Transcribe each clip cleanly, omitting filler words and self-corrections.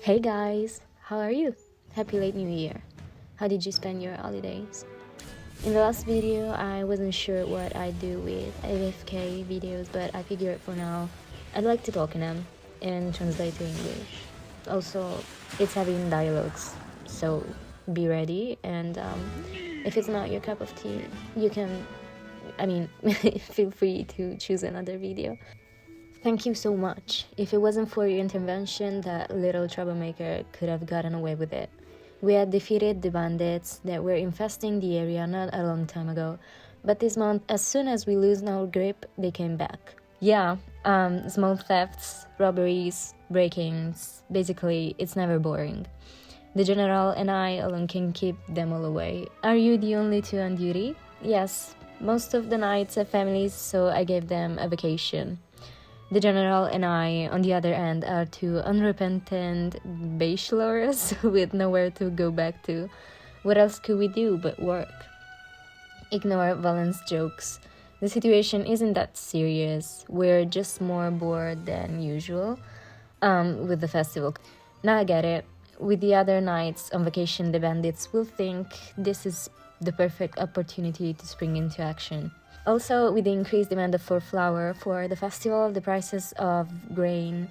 Hey guys, how are you? Happy late new year. How did you spend your holidays? In the last video, I wasn't sure what I'd do with AFK videos, but I figured for now, I'd like to talk in them and translate to English. Also, it's having dialogues, so be ready, and if it's not your cup of tea, you can, feel free to choose another video. Thank you so much. If it wasn't for your intervention, that little troublemaker could have gotten away with it. We had defeated the bandits that were infesting the area not a long time ago, but this month, as soon as we loosened our grip, they came back. Yeah, small thefts, robberies, break-ins, basically, it's never boring. The general and I alone can keep them all away. Are you the only two on duty? Yes, most of the knights have families, so I gave them a vacation. The general and I, on the other hand, are two unrepentant bachelors with nowhere to go back to. What else could we do but work? Ignore Valen's jokes. The situation isn't that serious. We're just more bored than usual with the festival. Now I get it. With the other knights on vacation, the bandits will think this is the perfect opportunity to spring into action. Also, with the increased demand for flour for the festival, the prices of grain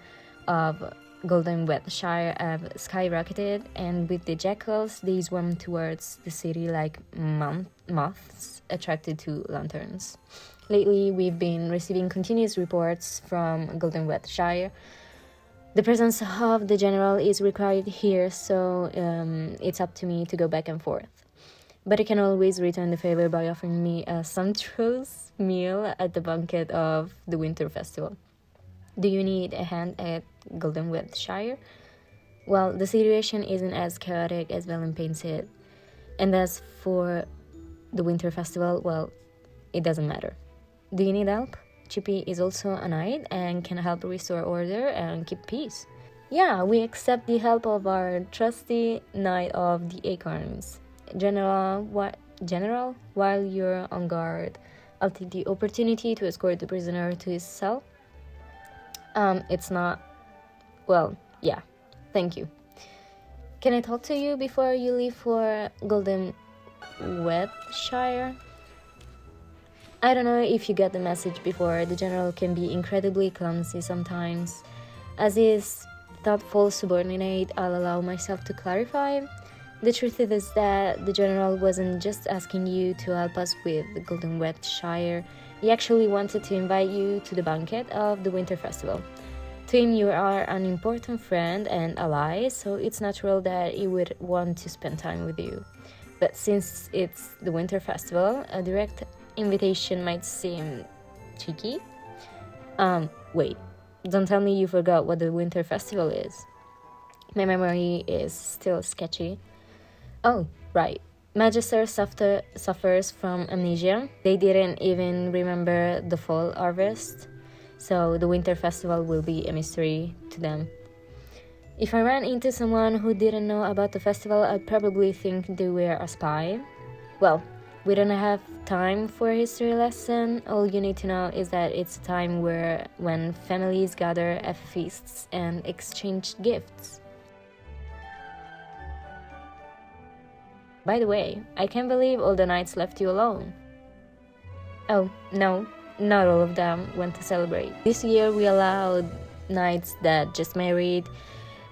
of Golden Wetshire have skyrocketed, and with the jackals, they swarm towards the city like moths attracted to lanterns. Lately, we've been receiving continuous reports from Golden Wetshire. The presence of the general is required here, so it's up to me to go back and forth. But I can always return the favor by offering me a sumptuous meal at the banquet of the Winter Festival. Do you need a hand at Golden Wetshire? Well, the situation isn't as chaotic as Valen paints it. And as for the Winter Festival, well, it doesn't matter. Do you need help? Chippy is also a knight and can help restore order and keep peace. Yeah, we accept the help of our trusty Knight of the Acorns. General, while you're on guard, I'll take the opportunity to escort the prisoner to his cell. It's not... Well, yeah, thank you. Can I talk to you before you leave for Golden Wetshire? I don't know if you got the message before. The general can be incredibly clumsy sometimes. As his thoughtful subordinate, I'll allow myself to clarify. The truth is that the general wasn't just asking you to help us with the Golden Wetshire. He actually wanted to invite you to the banquet of the Winter Festival. To him, you are an important friend and ally, so it's natural that he would want to spend time with you. But since it's the Winter Festival, a direct invitation might seem cheeky. Wait, don't tell me you forgot what the Winter Festival is. My memory is still sketchy. Oh, right. Magister suffers from amnesia. They didn't even remember the fall harvest, so the Winter Festival will be a mystery to them. If I ran into someone who didn't know about the festival, I'd probably think they were a spy. Well, we don't have time for a history lesson. All you need to know is that it's a time when families gather at feasts and exchange gifts. By the way, I can't believe all the knights left you alone. Oh, no, not all of them went to celebrate. This year we allowed knights that just married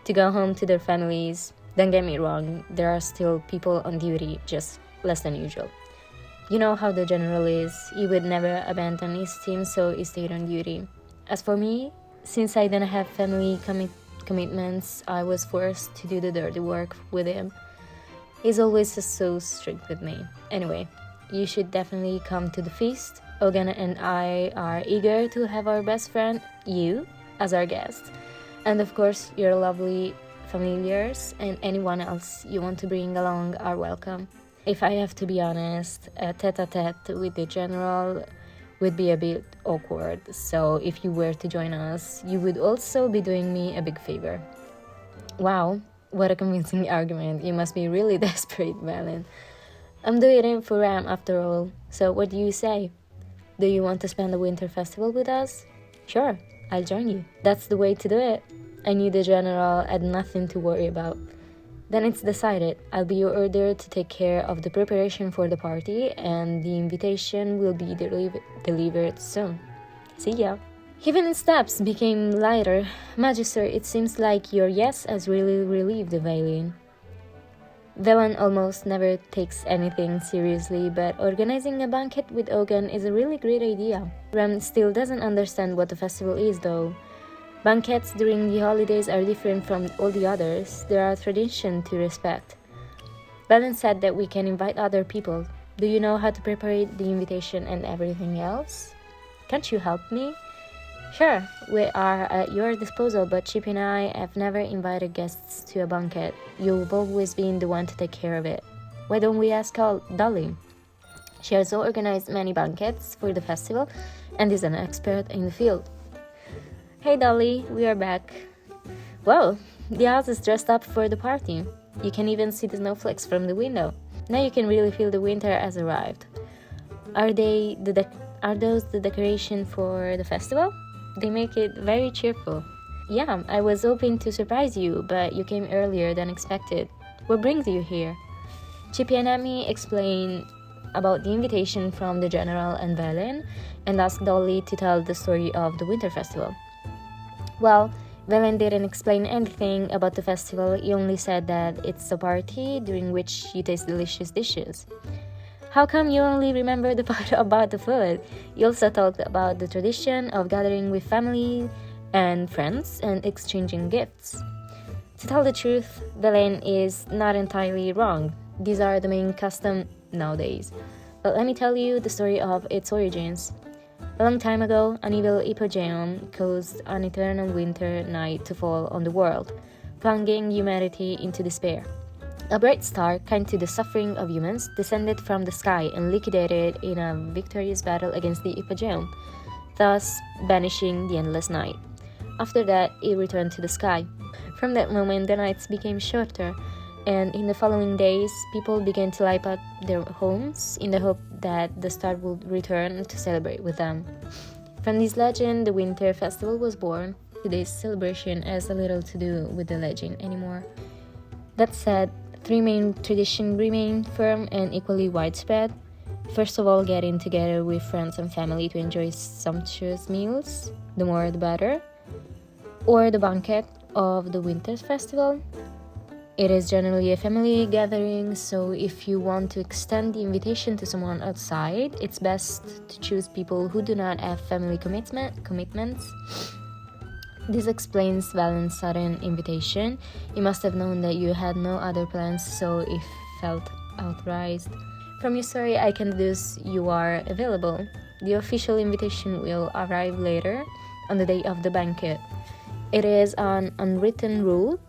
to go home to their families. Don't get me wrong, there are still people on duty, just less than usual. You know how the general is, he would never abandon his team, so he stayed on duty. As for me, since I didn't have family commitments, I was forced to do the dirty work with him. He's always so strict with me. Anyway, you should definitely come to the feast. Ogan and I are eager to have our best friend, you, as our guest. And of course, your lovely familiars and anyone else you want to bring along are welcome. If I have to be honest, a tete-a-tete with the general would be a bit awkward. So if you were to join us, you would also be doing me a big favor. Wow. What a convincing argument. You must be really desperate, Valen. I'm doing it for Ram after all. So what do you say? Do you want to spend the Winter Festival with us? Sure, I'll join you. That's the way to do it. I knew the general had nothing to worry about. Then it's decided. I'll be ordered to take care of the preparation for the party, and the invitation will be delivered soon. See ya. Even his steps became lighter. Magister, it seems like your yes has really relieved the Valen. Velen almost never takes anything seriously, but organizing a banquet with Ogan is a really great idea. Rem still doesn't understand what the festival is, though. Banquets during the holidays are different from all the others. There are traditions to respect. Velen said that we can invite other people. Do you know how to prepare the invitation and everything else? Can't you help me? Sure, we are at your disposal, but Chip and I have never invited guests to a banquet. You've always been the one to take care of it. Why don't we ask Dolly? She has organized many banquets for the festival and is an expert in the field. Hey Dolly, we are back. Wow, the house is dressed up for the party. You can even see the snowflakes from the window. Now you can really feel the winter has arrived. Are those the decoration for the festival? They make it very cheerful. Yeah, I was hoping to surprise you, but you came earlier than expected. What brings you here? Chippy and Amy explained about the invitation from the General and Velen and asked Dolly to tell the story of the Winter Festival. Well, Velen didn't explain anything about the festival. He only said that it's a party during which you taste delicious dishes. How come you only remember the part about the food? You also talked about the tradition of gathering with family and friends and exchanging gifts. To tell the truth, Velen is not entirely wrong. These are the main customs nowadays. But let me tell you the story of its origins. A long time ago, an evil hypogeum caused an eternal winter night to fall on the world, plunging humanity into despair. A bright star, kind to the suffering of humans, descended from the sky and liquidated in a victorious battle against the hypogeum, thus banishing the endless night. After that, it returned to the sky. From that moment, the nights became shorter, and in the following days, people began to light up their homes in the hope that the star would return to celebrate with them. From this legend, the Winter Festival was born. Today's celebration has a little to do with the legend anymore. That said, three main traditions remain firm and equally widespread. First of all, getting together with friends and family to enjoy sumptuous meals, the more the better, or the banquet of the Winter Festival. It is generally a family gathering, so if you want to extend the invitation to someone outside, it's best to choose people who do not have family commitments. This explains Valen's sudden invitation. He must have known that you had no other plans, so it felt authorized. From your story, I can deduce you are available. The official invitation will arrive later, on the day of the banquet. It is an unwritten rule.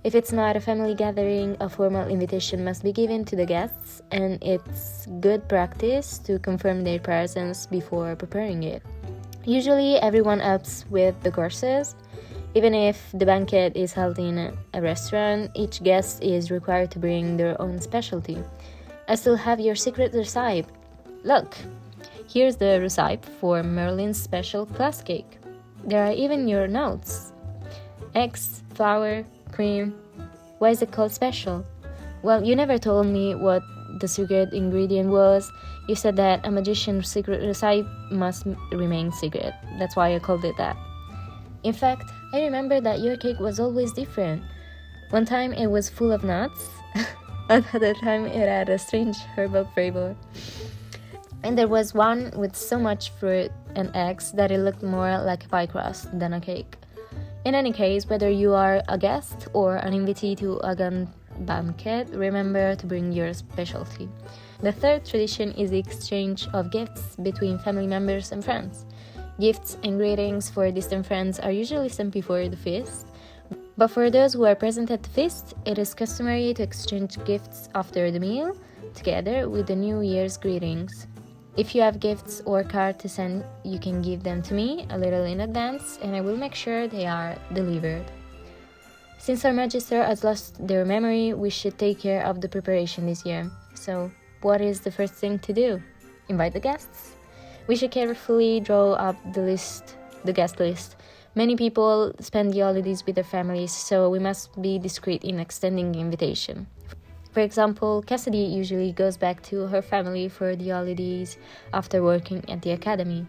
If it's not a family gathering, a formal invitation must be given to the guests, and it's good practice to confirm their presence before preparing it. Usually, everyone helps with the courses. Even if the banquet is held in a restaurant, each guest is required to bring their own specialty. I still have your secret recipe. Look, here's the recipe for Merlin's special class cake. There are even your notes. Eggs, flour, cream. Why is it called special? Well, you never told me what the secret ingredient was. You said that a magician's secret recipe must remain secret. That's why I called it that. In fact, I remember that your cake was always different. One time it was full of nuts. Another time it had a strange herbal flavor. And there was one with so much fruit and eggs that it looked more like a pie crust than a cake. In any case, whether you are a guest or an invitee to a banquet, remember to bring your specialty. The third tradition is the exchange of gifts between family members and friends. Gifts and greetings for distant friends are usually sent before the feast, but for those who are present at the feast, it is customary to exchange gifts after the meal, together with the New Year's greetings. If you have gifts or cards to send, you can give them to me a little in advance, and I will make sure they are delivered. Since our Magister has lost their memory, we should take care of the preparation this year. So, what is the first thing to do? Invite the guests. We should carefully draw up the guest list. Many people spend the holidays with their families, so we must be discreet in extending the invitation. For example, Cassidy usually goes back to her family for the holidays after working at the academy.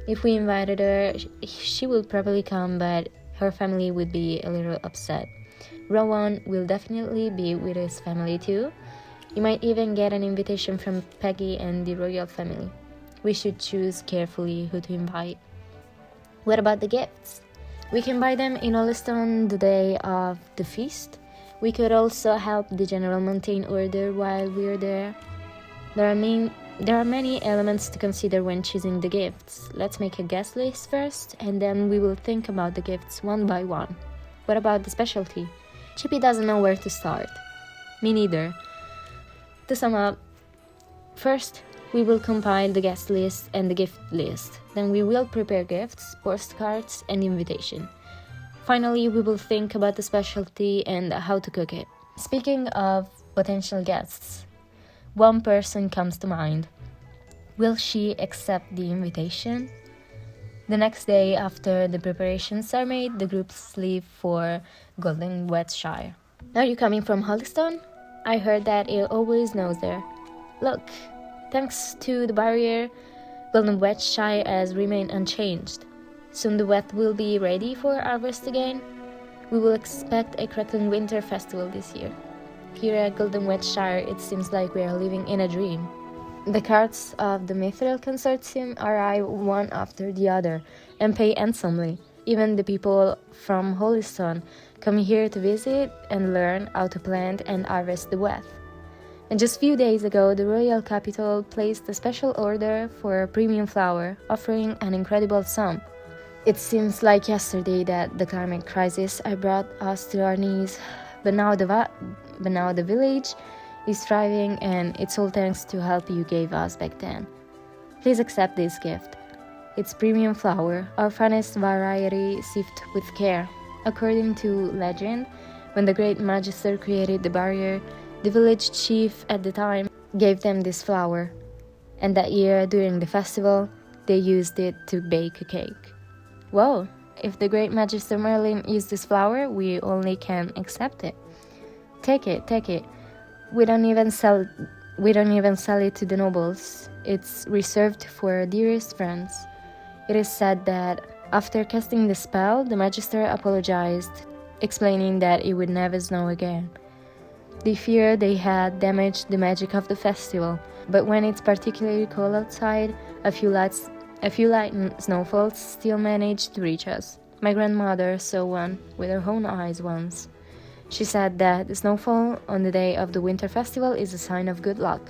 If we invited her, she would probably come, but her family would be a little upset. Rowan will definitely be with his family too. You might even get an invitation from Peggy and the royal family. We should choose carefully who to invite. What about the gifts? We can buy them in Oleston the day of the feast. We could also help the general maintain order while we're there. There are many elements to consider when choosing the gifts. Let's make a guest list first, and then we will think about the gifts one by one. What about the specialty? Chippy doesn't know where to start. Me neither. To sum up, first, we will compile the guest list and the gift list. Then we will prepare gifts, postcards, and invitation. Finally, we will think about the specialty and how to cook it. Speaking of potential guests, one person comes to mind. Will she accept the invitation? The next day, after the preparations are made, the groups leave for Golden Wetshire. Are you coming from Holliston? I heard that it always snows there. Look, thanks to the barrier, Golden Wetshire has remained unchanged. Soon the wet will be ready for harvest again. We will expect a crackling winter festival this year. Here at Golden Wetshire, it seems like we are living in a dream. The carts of the Mithril Consortium arrive one after the other and pay handsomely. Even the people from Holliston come here to visit and learn how to plant and harvest the wheat. And just a few days ago, the royal capital placed a special order for premium flour, offering an incredible sum. It seems like yesterday that the climate crisis brought us to our knees, but now the village is thriving, and it's all thanks to help you gave us back then. Please accept this gift. It's premium flour, our finest variety sieved with care. According to legend, when the great magister created the barrier, the village chief at the time gave them this flour, and that year during the festival, they used it to bake a cake. Whoa, if the great Magister Merlin used this flour, we only can accept it. Take it. We don't even sell it to the nobles. It's reserved for dearest friends. It is said that after casting the spell, the Magister apologized, explaining that it would never snow again. They fear they had damaged the magic of the festival, but when it's particularly cold outside, a few light snowfalls still manage to reach us. My grandmother saw one with her own eyes once. She said that the snowfall on the day of the winter festival is a sign of good luck.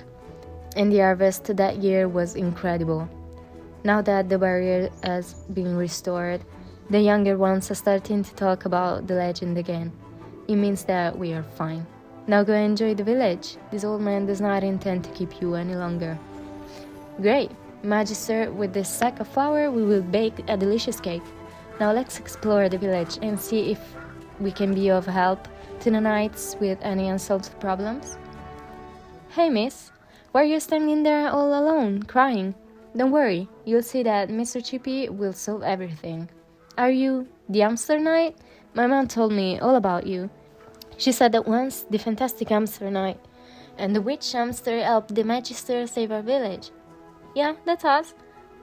And the harvest that year was incredible. Now that the barrier has been restored, the younger ones are starting to talk about the legend again. It means that we are fine. Now go enjoy the village. This old man does not intend to keep you any longer. Great! Magister, with this sack of flour, we will bake a delicious cake. Now let's explore the village and see if we can be of help to the knights with any unsolved problems. Hey miss, why are you standing there all alone, crying? Don't worry, you'll see that Mr. Chippy will solve everything. Are you the hamster knight? My mom told me all about you. She said that once the fantastic hamster knight and the witch hamster helped the Magister save our village. Yeah, that's us.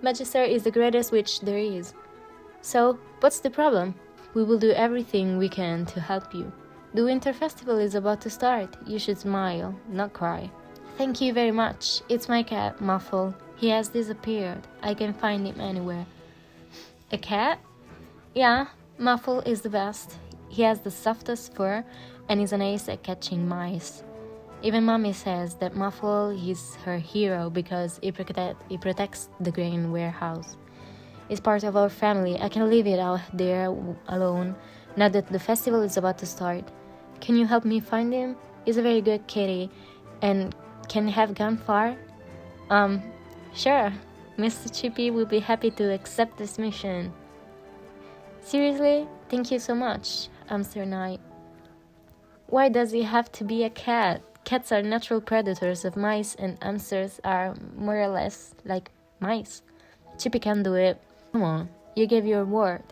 Magister is the greatest witch there is. So, what's the problem? We will do everything we can to help you. The winter festival is about to start. You should smile, not cry. Thank you very much. It's my cat, Muffle. He has disappeared. I can find him anywhere. A cat? Yeah, Muffle is the best. He has the softest fur and is an ace at catching mice. Even Mommy says that Muffle is her hero because he protects the grain warehouse. He's part of our family. I can leave it out there alone now that the festival is about to start. Can you help me find him? He's a very good kitty and can have gone far. Sure. Mr. Chippy will be happy to accept this mission. Seriously? Thank you so much, Hamster Knight. Why does he have to be a cat? Cats are natural predators of mice, and hamsters are more or less like mice. Chippy can do it. Come on, you gave your word.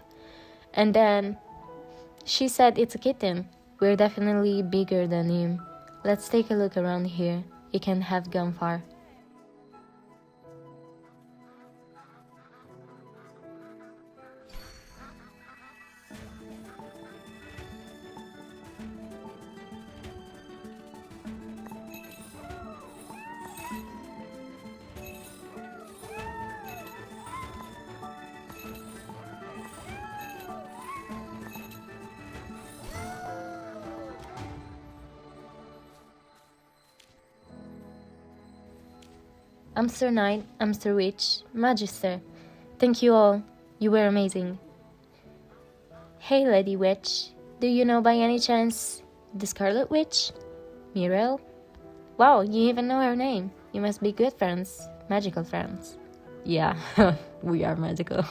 And then she said it's a kitten. We're definitely bigger than him. Let's take a look around here. You can't have gone far. I'm Sir Knight, I'm Sir Witch, Magister. Thank you all. You were amazing. Hey, Lady Witch. Do you know by any chance the Scarlet Witch? Muriel? Wow, you even know her name. You must be good friends. Magical friends. Yeah, we are magical.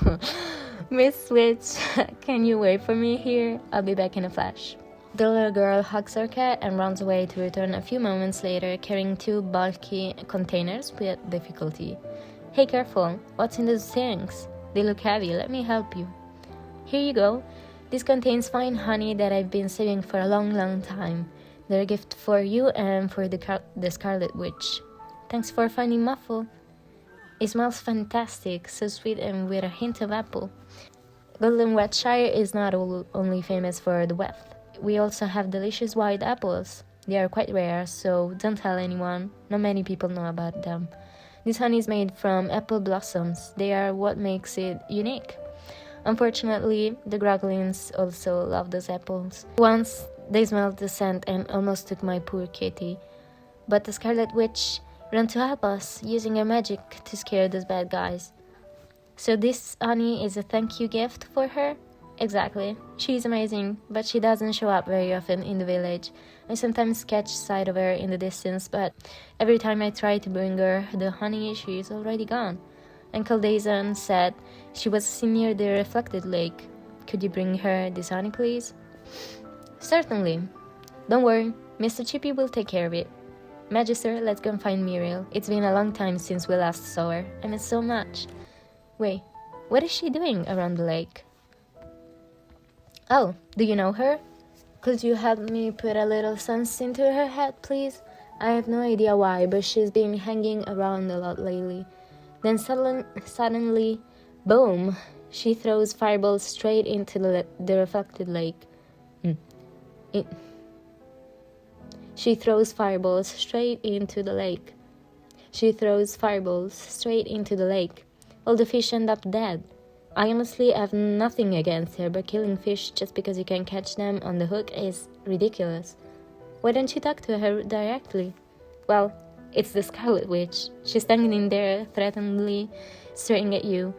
Miss Witch, can you wait for me here? I'll be back in a flash. The little girl hugs her cat and runs away to return a few moments later carrying 2 bulky containers with difficulty. Hey, careful. What's in those things? They look heavy. Let me help you. Here you go. This contains fine honey that I've been saving for a long time. They're a gift for you and for the Scarlet Witch. Thanks for finding Muffle. It smells fantastic, so sweet and with a hint of apple. Golden Wetshire is not only famous for the wealth. We also have delicious white apples. They are quite rare, so don't tell anyone. Not many people know about them. This honey is made from apple blossoms. They are what makes it unique. Unfortunately, the Groglins also love those apples. Once, they smelled the scent and almost took my poor kitty. But the Scarlet Witch ran to help us, using her magic to scare those bad guys. So this honey is a thank you gift for her? Exactly. She's amazing, but she doesn't show up very often in the village. I sometimes catch sight of her in the distance, but every time I try to bring her the honey, she's already gone. Uncle Dazon said she was seen near the reflected lake. Could you bring her this honey, please? Certainly. Don't worry, Mr. Chippy will take care of it. Magister, let's go and find Muriel. It's been a long time since we last saw her. I miss so much. Wait, what is she doing around the lake? Oh, do you know her? Could you help me put a little sense into her head, please? I have no idea why, but she's been hanging around a lot lately. Then suddenly, boom, she throws fireballs straight into the reflected lake. She throws fireballs straight into the lake. All the fish end up dead. I honestly have nothing against her, but killing fish just because you can catch them on the hook is ridiculous. Why don't you talk to her directly? Well, it's the Scarlet Witch. She's standing there threateningly staring at you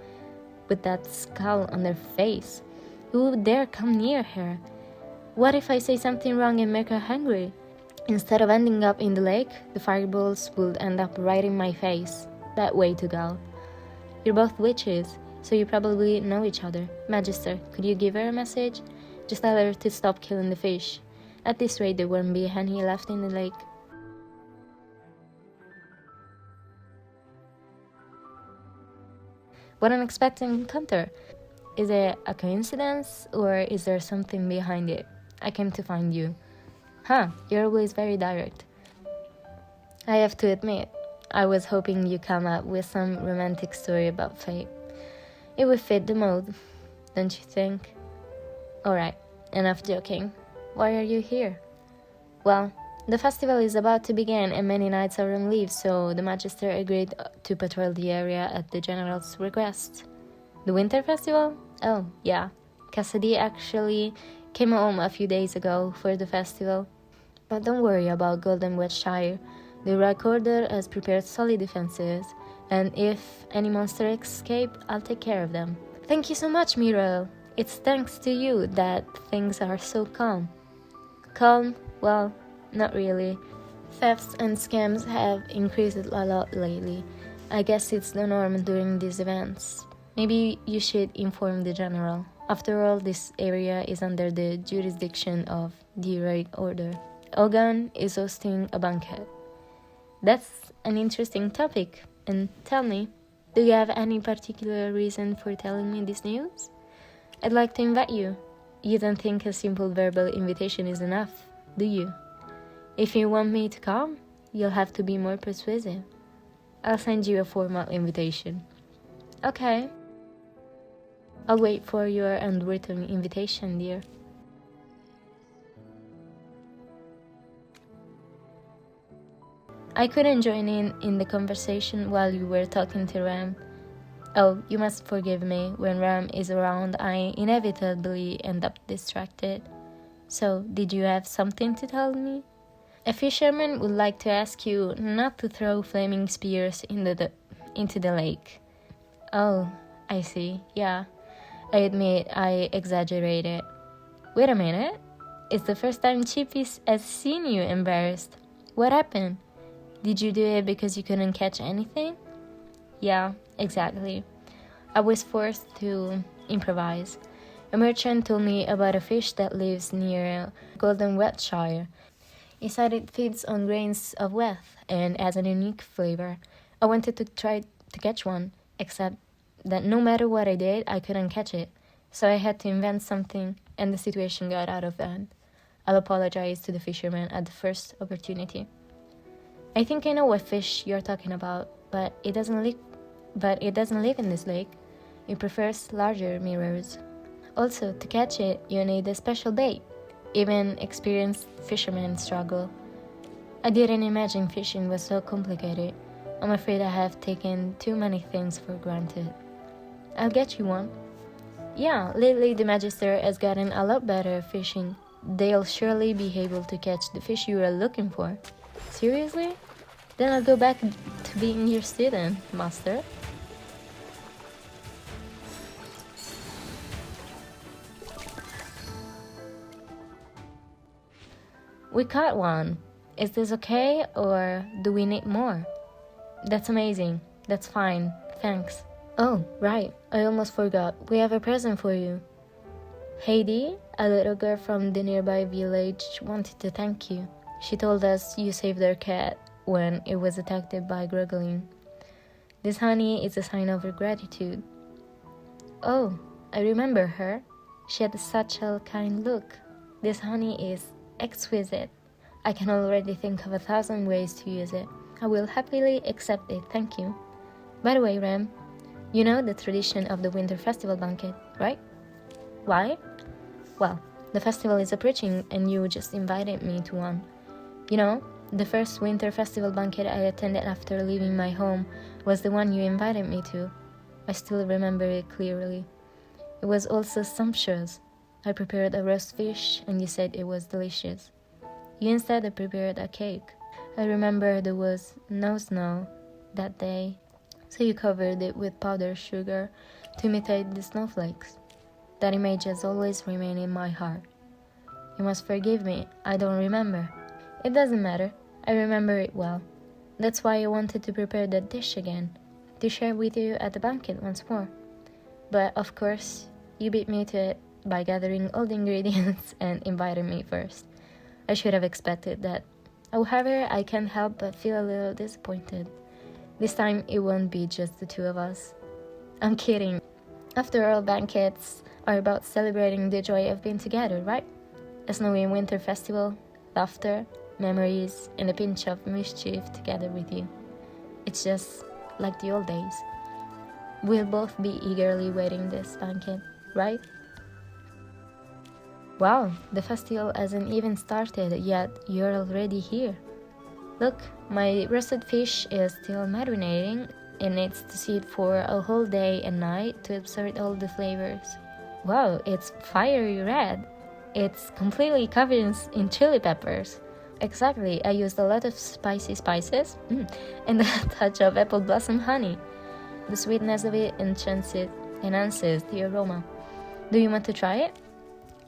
with that scowl on her face. Who dare come near her? What if I say something wrong and make her hungry? Instead of ending up in the lake, the fireballs would end up right in my face. That way to go. You're both witches, so you probably know each other. Magister, could you give her a message? Just tell her to stop killing the fish. At this rate, there won't be any left in the lake. What an unexpected encounter! Is it a coincidence, or is there something behind it? I came to find you. You're always very direct. I have to admit, I was hoping you'd come up with some romantic story about fate. It would fit the mood, don't you think? Alright, enough joking. Why are you here? Well, the festival is about to begin and many knights are on leave, so the Magister agreed to patrol the area at the General's request. The Winter Festival? Oh, yeah. Cassidy actually came home a few days ago for the festival. But don't worry about Golden Wetshire. The Recorder has prepared solid defenses, and if any monsters escape, I'll take care of them. Thank you so much, Muriel. It's thanks to you that things are so calm. Calm? Well, not really. Thefts and scams have increased a lot lately. I guess it's the norm during these events. Maybe you should inform the General. After all, this area is under the jurisdiction of the Red Order. Ogan is hosting a banquet. That's an interesting topic. And tell me, do you have any particular reason for telling me this news? I'd like to invite you. You don't think a simple verbal invitation is enough, do you? If you want me to come, you'll have to be more persuasive. I'll send you a formal invitation. Okay. I'll wait for your unwritten invitation, dear. I couldn't join in the conversation while you were talking to Ram. Oh, you must forgive me. When Ram is around, I inevitably end up distracted. So, did you have something to tell me? A fisherman would like to ask you not to throw flaming spears into the lake. Oh, I see. Yeah, I admit I exaggerated. Wait a minute. It's the first time Chippy has seen you embarrassed. What happened? Did you do it because you couldn't catch anything? Yeah, exactly. I was forced to improvise. A merchant told me about a fish that lives near Golden Wetshire. He said it feeds on grains of wheat and has a unique flavor. I wanted to try to catch one, except that no matter what I did, I couldn't catch it. So I had to invent something, and the situation got out of hand. I'll apologize to the fisherman at the first opportunity. I think I know what fish you're talking about, but it doesn't live in this lake. It prefers larger mirrors. Also, to catch it, you need a special bait. Even experienced fishermen struggle. I didn't imagine fishing was so complicated. I'm afraid I have taken too many things for granted. I'll get you one. Yeah, lately the Magister has gotten a lot better at fishing. They'll surely be able to catch the fish you are looking for. Seriously? Then I'll go back to being your student, Master. We caught one. Is this okay, or do we need more? That's amazing. That's fine. Thanks. Oh, right. I almost forgot. We have a present for you. Heidi, a little girl from the nearby village, wanted to thank you. She told us you saved her cat when it was attacked by Gruggling. This honey is a sign of her gratitude. Oh, I remember her. She had such a kind look. This honey is exquisite. I can already think of 1,000 ways to use it. I will happily accept it, thank you. By the way, Ram, you know the tradition of the Winter Festival banquet, right? Why? Well, the festival is approaching and you just invited me to one. You know, the first Winter Festival banquet I attended after leaving my home was the one you invited me to. I still remember it clearly. It was also sumptuous. I prepared a roast fish and you said it was delicious. You instead prepared a cake. I remember there was no snow that day, so you covered it with powdered sugar to imitate the snowflakes. That image has always remained in my heart. You must forgive me, I don't remember. It doesn't matter, I remember it well. That's why I wanted to prepare that dish again, to share with you at the banquet once more. But of course, you beat me to it by gathering all the ingredients and inviting me first. I should have expected that. However, I can't help but feel a little disappointed. This time, it won't be just the two of us. I'm kidding. After all, banquets are about celebrating the joy of being together, right? A snowy winter festival, laughter, memories, and a pinch of mischief together with you. It's just like the old days. We'll both be eagerly waiting this banquet, right? Wow, the festival hasn't even started yet, you're already here. Look, my roasted fish is still marinating. It needs to sit for a whole day and night to absorb all the flavors. Wow, it's fiery red. It's completely covered in chili peppers. Exactly, I used a lot of spicy spices and a touch of apple blossom honey. The sweetness of it enhances the aroma. Do you want to try it?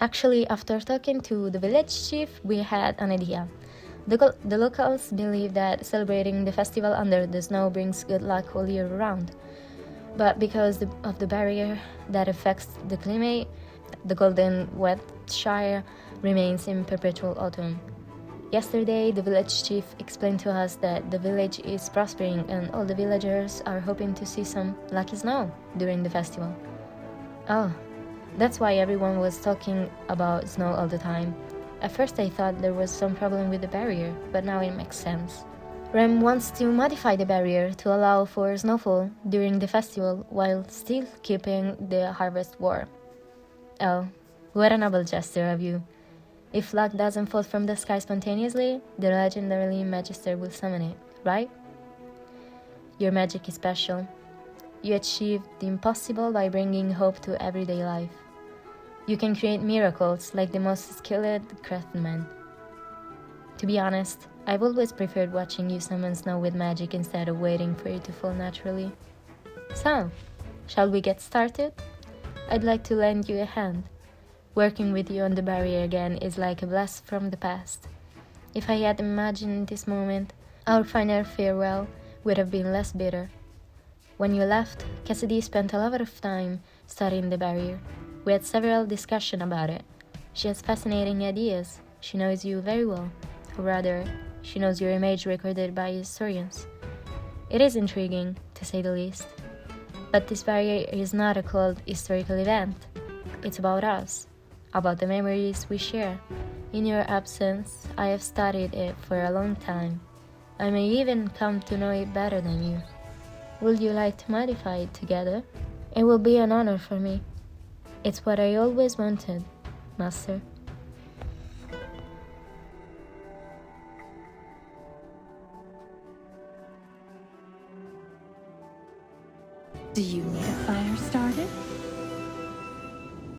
Actually, after talking to the village chief, we had an idea. The locals believe that celebrating the festival under the snow brings good luck all year round. But because of the barrier that affects the climate, the Golden Wetshire remains in perpetual autumn. Yesterday, the village chief explained to us that the village is prospering and all the villagers are hoping to see some lucky snow during the festival. Oh, That's why everyone was talking about snow all the time. At first I thought there was some problem with the barrier, but now it makes sense. Rem wants to modify the barrier to allow for snowfall during the festival while still keeping the harvest warm. Oh, what a noble gesture of you. If luck doesn't fall from the sky spontaneously, the legendary Magister will summon it, right? Your magic is special. You achieved the impossible by bringing hope to everyday life. You can create miracles like the most skilled craftsman. To be honest, I've always preferred watching you summon snow with magic instead of waiting for it to fall naturally. So, shall we get started? I'd like to lend you a hand. Working with you on the barrier again is like a blast from the past. If I had imagined this moment, our final farewell would have been less bitter. When you left, Cassidy spent a lot of time studying the barrier. We had several discussions about it. She has fascinating ideas. She knows you very well. Or rather, she knows your image recorded by historians. It is intriguing, to say the least. But this barrier is not a cold historical event. It's about us, about the memories we share. In your absence, I have studied it for a long time. I may even come to know it better than you. Would you like to modify it together? It will be an honor for me. It's what I always wanted, Master. Do you need a fire started?